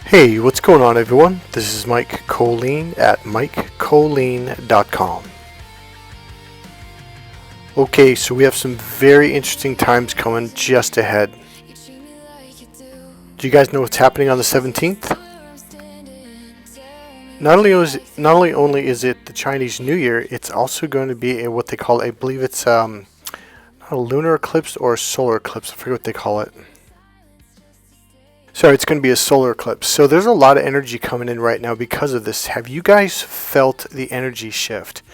Hey, what's going on everyone? This is Mike Kollin at MikeKollin.com. Okay, so we have some very interesting times coming just ahead. Do you guys know what's happening on the 17th? Not only is it the Chinese New Year, it's also going to be what they call, I believe it's not a lunar eclipse or a solar eclipse. I forget what they call it. Sorry, it's going to be a solar eclipse. So there's a lot of energy coming in right now because of this. Have you guys felt the energy shift?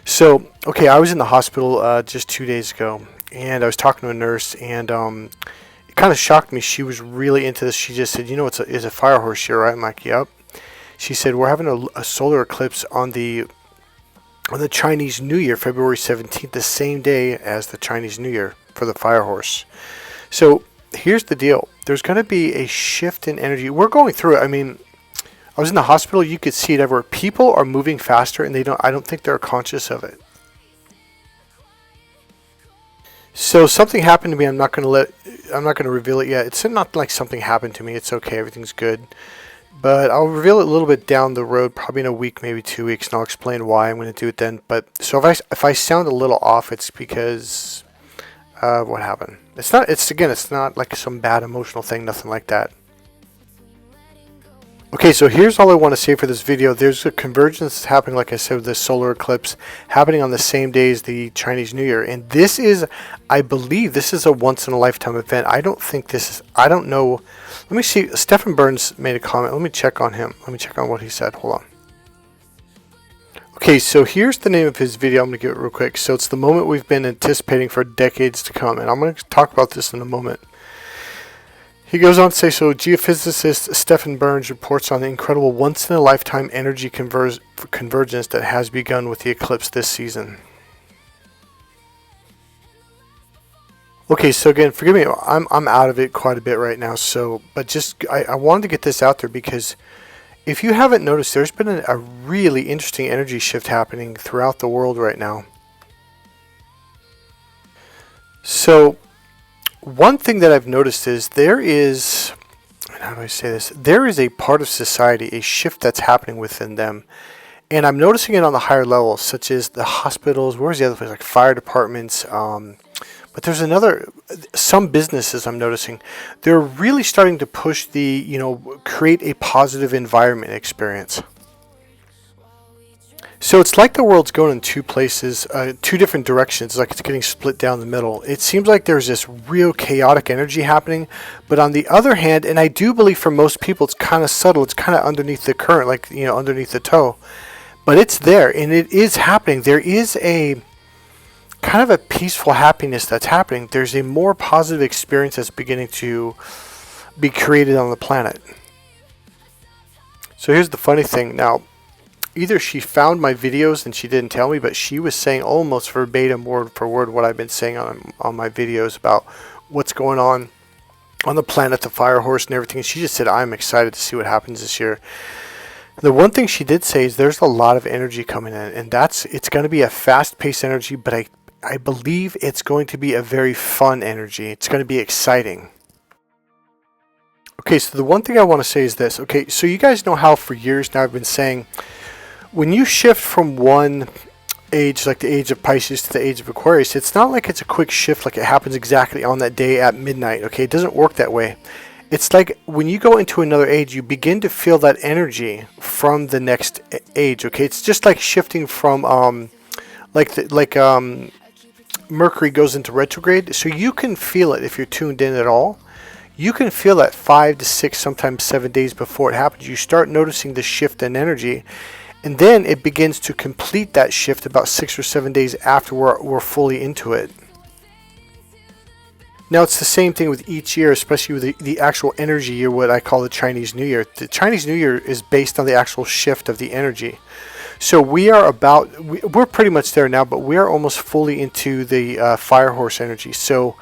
So, okay, I was in the hospital just 2 days ago, and I was talking to a nurse, and it kind of shocked me. She was really into this. She just said, you know, it's a fire horse here, right? I'm like, yep. She said, we're having a solar eclipse on the Chinese New Year, February 17th, the same day as the Chinese New Year for the fire horse. So here's the deal. There's going to be a shift in energy. We're going through it. I mean, I was in the hospital. You could see it everywhere. People are moving faster, and I don't think they're conscious of it. So something happened to me. I'm not going to reveal it yet. It's not like something happened to me. It's okay. Everything's good. But I'll reveal it a little bit down the road, probably in a week, maybe 2 weeks, and I'll explain why I'm going to do it then. But so if I sound a little off, it's because what happened. It's not like some bad emotional thing, nothing like that. Okay, so here's all I want to say for this video. There's a convergence happening, like I said, with this solar eclipse happening on the same day as the Chinese New Year. And this is, I believe, this is a once-in-a-lifetime event. I don't know. Let me see. Stephen Burns made a comment. Let me check on him. Let me check on what he said. Hold on. Okay, so here's the name of his video. I'm going to give it real quick. So it's the moment we've been anticipating for decades to come. And I'm going to talk about this in a moment. He goes on to say, so geophysicist Stephen Burns reports on the incredible once-in-a-lifetime energy convergence that has begun with the eclipse this season. Okay, so again, forgive me, I'm out of it quite a bit right now. So, but just I wanted to get this out there because if you haven't noticed, there's been a really interesting energy shift happening throughout the world right now. So one thing that I've noticed is there is a part of society, a shift that's happening within them. And I'm noticing it on the higher levels, such as the hospitals, where's the other place, like fire departments. But there's some businesses I'm noticing, they're really starting to push create a positive environment experience. So it's like the world's going in two places, two different directions, like it's getting split down the middle. It seems like there's this real chaotic energy happening, but on the other hand, and I do believe for most people it's kind of subtle, it's kind of underneath the current, like, underneath the toe, but it's there and it is happening. There is a kind of a peaceful happiness that's happening. There's a more positive experience that's beginning to be created on the planet. So here's the funny thing. Now, either she found my videos and she didn't tell me, but she was saying almost verbatim, word for word, what I've been saying on my videos about what's going on the planet, the fire horse and everything. And she just said, I'm excited to see what happens this year. The one thing she did say is there's a lot of energy coming in, and it's going to be a fast-paced energy, but I believe it's going to be a very fun energy. It's going to be exciting. Okay, so the one thing I want to say is this. Okay, so you guys know how for years now I've been saying, when you shift from one age, like the age of Pisces to the age of Aquarius, it's not like it's a quick shift, like it happens exactly on that day at midnight. Okay, it doesn't work that way. It's like when you go into another age, you begin to feel that energy from the next age. Okay, it's just like shifting from Mercury goes into retrograde, so you can feel it if you're tuned in at all. You can feel that 5 to 6, sometimes 7 days before it happens. You start noticing the shift in energy, and then it begins to complete that shift about 6 or 7 days after we're fully into it. Now it's the same thing with each year, especially with the actual energy year, what I call the Chinese New Year. The Chinese New Year is based on the actual shift of the energy. So we're pretty much there now, but we are almost fully into the fire horse energy. So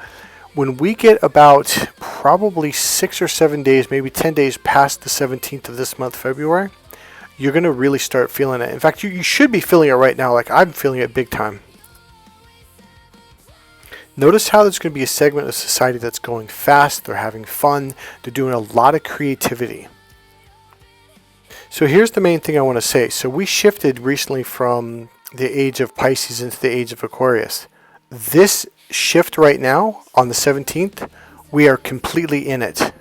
when we get about probably 6 or 7 days, maybe 10 days past the 17th of this month, February, you're going to really start feeling it. In fact, you should be feeling it right now, like I'm feeling it big time. Notice how there's going to be a segment of society that's going fast, they're having fun, they're doing a lot of creativity. So here's the main thing I want to say. So we shifted recently from the age of Pisces into the age of Aquarius. This shift right now on the 17th, we are completely in it.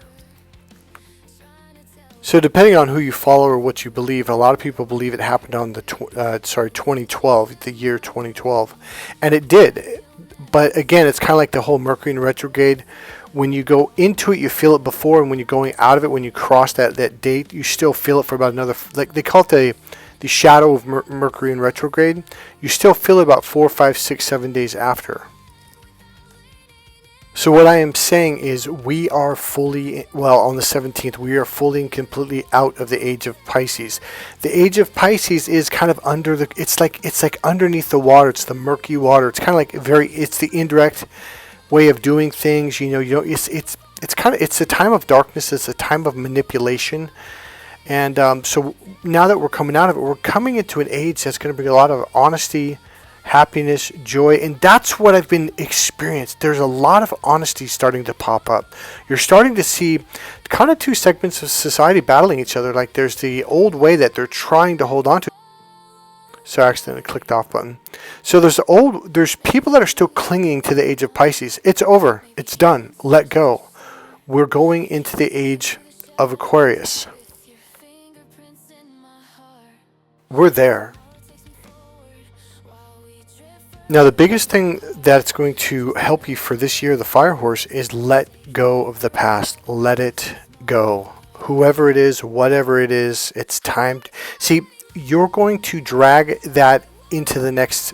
So depending on who you follow or what you believe, a lot of people believe it happened on the 2012, the year 2012, and it did. But again, it's kind of like the whole Mercury in retrograde. When you go into it, you feel it before, and when you're going out of it, when you cross that date, you still feel it for about another, like they call it the shadow of Mercury in retrograde. You still feel it about 4, 5, 6, 7 days after. So what I am saying is we are fully, well, on the 17th, we are fully and completely out of the age of Pisces. The age of Pisces is kind of under the, it's like underneath the water. It's the murky water. It's kind of like it's the indirect way of doing things. It's a time of darkness. It's a time of manipulation. And so now that we're coming out of it, we're coming into an age that's going to bring a lot of honesty, happiness, joy, and that's what I've been experienced. There's a lot of honesty starting to pop up. You're starting to see kind of two segments of society battling each other. Like there's the old way that they're trying to hold on to. So I accidentally clicked off button. So there's people that are still clinging to the age of Pisces. It's over. It's done. Let go. We're going into the age of Aquarius. We're there. Now, the biggest thing that's going to help you for this year, the Fire Horse, is let go of the past. Let it go. Whoever it is, whatever it is, it's time. See, you're going to drag that into the next.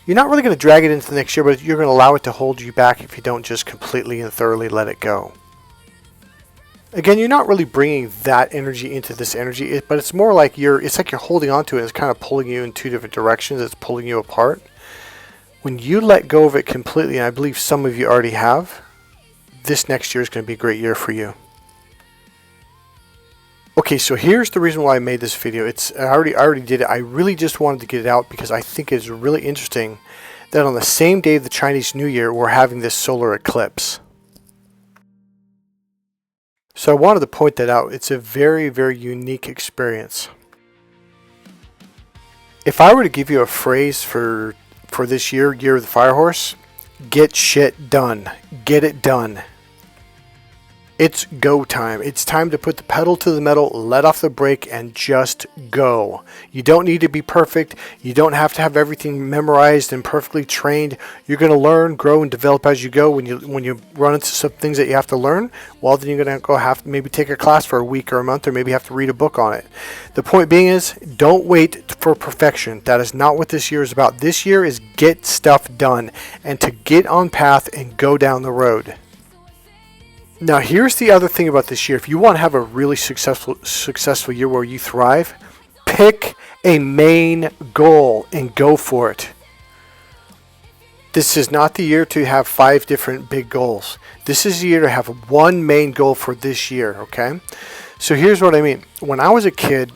You're not really going to drag it into the next year, but you're going to allow it to hold you back if you don't just completely and thoroughly let it go. Again, you're not really bringing that energy into this energy, but it's more like it's like you're holding on to it. It's kind of pulling you in two different directions. It's pulling you apart. When you let go of it completely, and I believe some of you already have, this next year is going to be a great year for you. Okay, so here's the reason why I made this video. I already did it. I really just wanted to get it out because I think it's really interesting that on the same day of the Chinese New Year, we're having this solar eclipse. So I wanted to point that out. It's a very, very unique experience. If I were to give you a phrase for this year of the Fire Horse, get shit done. Get it done. It's go time. It's time to put the pedal to the metal, let off the brake, and just go. You don't need to be perfect. You don't have to have everything memorized and perfectly trained. You're going to learn, grow, and develop as you go. When you run into some things that you have to learn, well, then you're going to go have to maybe take a class for a week or a month, or maybe have to read a book on it. The point being is, don't wait for perfection. That is not what this year is about. This year is get stuff done and to get on path and go down the road. Now, here's the other thing about this year. If you want to have a really successful year where you thrive, pick a main goal and go for it. This is not the year to have 5 different big goals. This is the year to have one main goal for this year, okay? So here's what I mean. When I was a kid,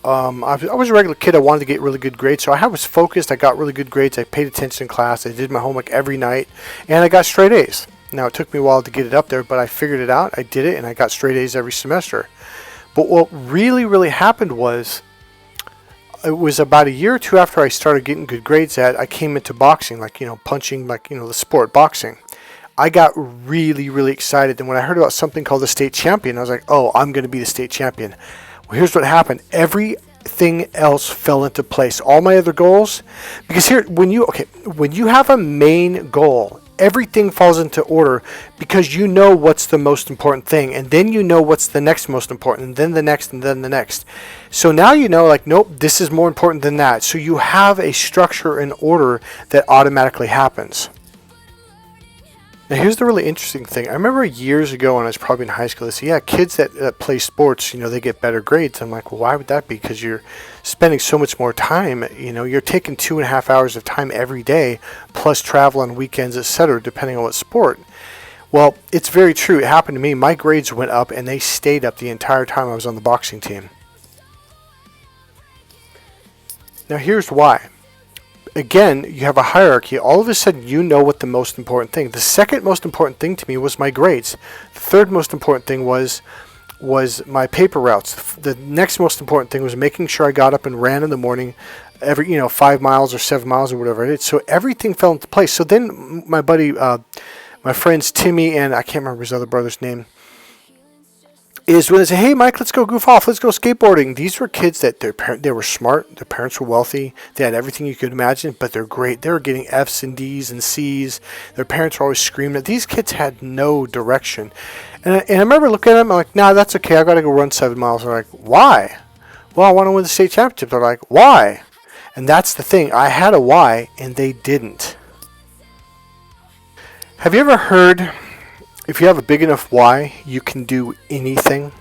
I was a regular kid. I wanted to get really good grades. So I was focused. I got really good grades. I paid attention in class. I did my homework every night. And I got straight A's. Now, it took me a while to get it up there, but I figured it out. I did it, and I got straight A's every semester. But what really, really happened was, it was about a year or two after I started getting good grades I came into boxing, punching, the sport, boxing. I got really, really excited. And when I heard about something called the state champion, I was like, oh, I'm going to be the state champion. Well, here's what happened. Everything else fell into place. All my other goals, because when you have a main goal, everything falls into order because you know what's the most important thing, and then you know what's the next most important, and then the next, and then the next. So now you know, nope, this is more important than that. So you have a structure and order that automatically happens. Now, here's the really interesting thing. I remember years ago when I was probably in high school, they said, yeah, kids that play sports, they get better grades. I'm like, well, why would that be? Because you're spending so much more time. You're taking 2.5 hours of time every day, plus travel on weekends, etc., depending on what sport. Well, it's very true. It happened to me. My grades went up, and they stayed up the entire time I was on the boxing team. Now, here's why. Again, you have a hierarchy. All of a sudden, you know what the most important thing. The second most important thing to me was my grades. The third most important thing was was my paper routes. The next most important thing was making sure I got up and ran in the morning, every 5 miles or 7 miles or whatever it is. So everything fell into place. So then my buddy, my friends Timmy and I can't remember his other brother's name, is when they say, "Hey, Mike, let's go goof off. Let's go skateboarding." These were kids that they were smart. Their parents were wealthy. They had everything you could imagine, but they're great. They were getting F's and D's and C's. Their parents were always screaming. These kids had no direction. And I remember looking at them, I'm like, "Nah, that's okay. I got to go run 7 miles." They're like, "Why?" "Well, I want to win the state championship." They're like, "Why?" And that's the thing. I had a why, and they didn't. Have you ever heard, if you have a big enough why, you can do anything?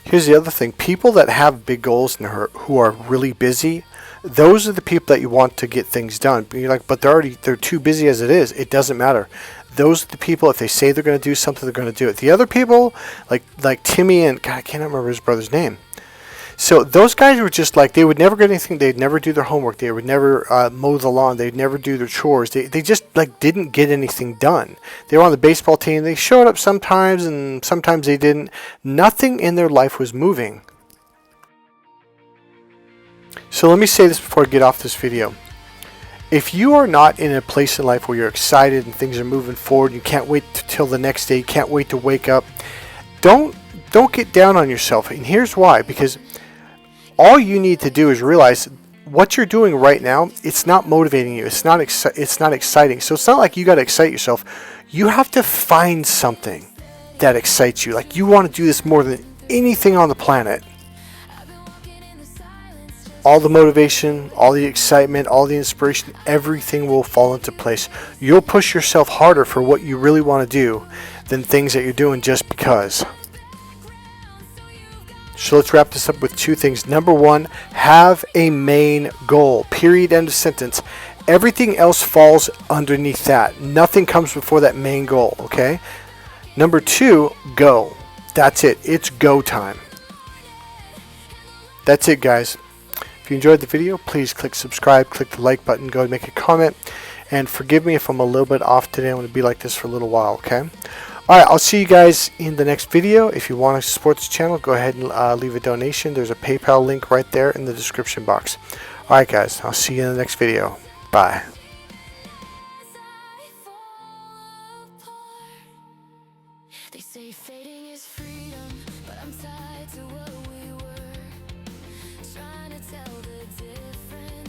Here's the other thing. People that have big goals and who are really busy, those are the people that you want to get things done. But you're like, but they're too busy as it is. It doesn't matter. Those are the people, if they say they're going to do something, they're going to do it. The other people, like Timmy and, God, I can't remember his brother's name. So those guys were just like, they would never get anything. They'd never do their homework. They would never mow the lawn. They'd never do their chores. They just like didn't get anything done. They were on the baseball team. They showed up sometimes and sometimes they didn't. Nothing in their life was moving. So let me say this before I get off this video. If you are not in a place in life where you're excited and things are moving forward, you can't wait till the next day, you can't wait to wake up, don't get down on yourself. And here's why. Because all you need to do is realize what you're doing right now, it's not motivating you. It's not exciting. So it's not like you got to excite yourself. You have to find something that excites you. Like you want to do this more than anything on the planet. All the motivation, all the excitement, all the inspiration, everything will fall into place. You'll push yourself harder for what you really want to do than things that you're doing just because. So let's wrap this up with two things. Number one, have a main goal. Period. End of sentence. Everything else falls underneath that. Nothing comes before that main goal, okay? Number two, go. That's it. It's go time. That's it, guys. If you enjoyed the video, please click subscribe, click the like button, go and make a comment. And forgive me if I'm a little bit off today. I'm going to be like this for a little while, okay? Alright, I'll see you guys in the next video. If you want to support this channel, go ahead and leave a donation. There's a PayPal link right there in the description box. Alright guys, I'll see you in the next video. Bye. They say fading is freedom, but I'm tied to what we were. Trying to tell the difference.